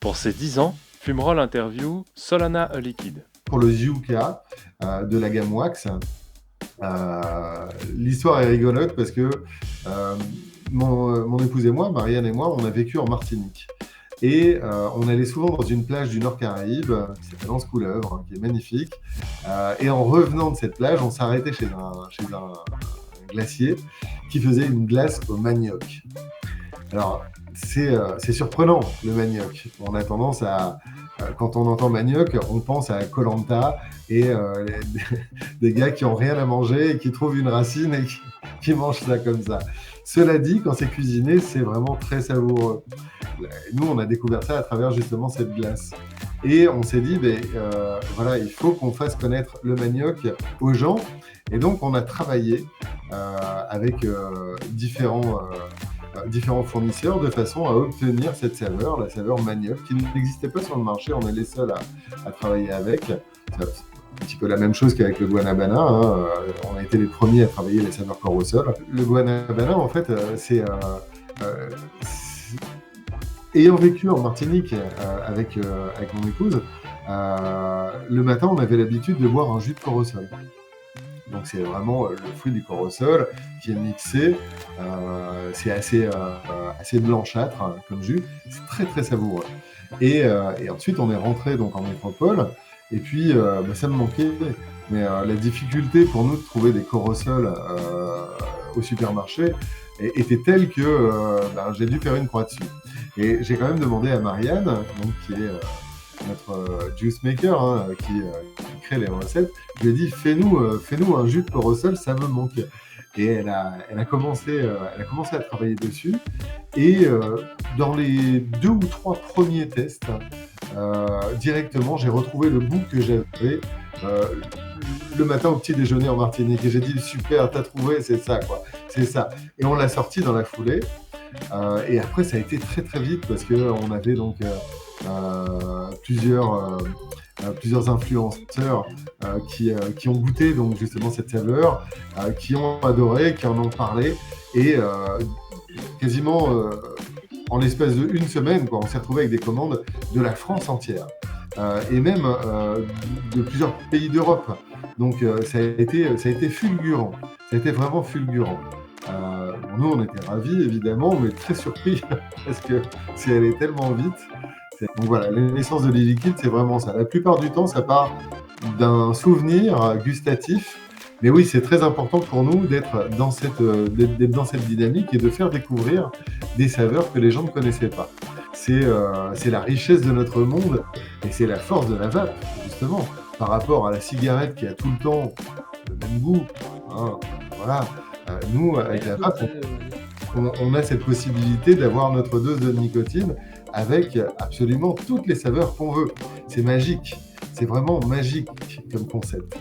Pour ses 10 ans, Fumerol interview Solana A Liquid. Pour le Yuka de la gamme Wax, l'histoire est rigolote parce que mon épouse et moi, Marianne et moi, on a vécu en Martinique. Et on allait souvent dans une plage du Nord Caraïbe qui s'appelle Anse Couleuvre, qui est magnifique. Et en revenant de cette plage, on s'arrêtait chez un glacier qui faisait une glace au manioc. Alors, c'est surprenant, le manioc. On a tendance à, quand on entend manioc, on pense à koh et des gars qui n'ont rien à manger et qui trouvent une racine et qui mangent ça comme ça. Cela dit, quand c'est cuisiné, c'est vraiment très savoureux. Nous, on a découvert ça à travers justement cette glace. Et on s'est dit, voilà, il faut qu'on fasse connaître le manioc aux gens. Et donc, on a travaillé avec différents fournisseurs de façon à obtenir cette saveur, la saveur manioc, qui n'existait pas sur le marché. On est les seuls à travailler avec. C'est un petit peu la même chose qu'avec le guanabana. On a été les premiers à travailler les saveurs corosol. Le guanabana, en fait, ayant vécu en Martinique avec mon épouse, le matin, on avait l'habitude de boire un jus de corosol. Donc c'est vraiment le fruit du corosol qui est mixé. C'est assez blanchâtre comme jus. C'est très très savoureux. Et ensuite, on est rentré donc en métropole. Et puis, ça me manquait. Mais la difficulté pour nous de trouver des corosols au supermarché était telle que j'ai dû faire une croix dessus. Et j'ai quand même demandé à Marianne, donc, qui est notre juice maker, qui crée les recettes, je lui ai dit fais-nous un jus de corosol, ça me manque. Et elle a commencé à travailler dessus. Et dans les 2 ou 3 premiers tests, directement, j'ai retrouvé le goût que j'avais le matin au petit déjeuner en Martinique. Et j'ai dit super, t'as trouvé, c'est ça quoi, c'est ça. Et on l'a sorti dans la foulée. Et après, ça a été très très vite parce qu'on avait donc plusieurs influenceurs qui ont goûté donc justement cette saveur, qui ont adoré, qui en ont parlé, et quasiment en l'espace d'une semaine, on s'est retrouvé avec des commandes de la France entière, et même de plusieurs pays d'Europe. Donc ça a été fulgurant, ça a été vraiment fulgurant. Nous, on était ravis, évidemment, mais très surpris, parce que c'est allé tellement vite. Donc voilà, la naissance de l'e-liquide, c'est vraiment ça. La plupart du temps, ça part d'un souvenir gustatif. Mais oui, c'est très important pour nous d'être dans cette dynamique et de faire découvrir des saveurs que les gens ne connaissaient pas. C'est la richesse de notre monde et c'est la force de la vape, justement, par rapport à la cigarette qui a tout le temps le même goût. Voilà. Nous, avec la vape, on a cette possibilité d'avoir notre dose de nicotine avec absolument toutes les saveurs qu'on veut. C'est magique, c'est vraiment magique comme concept.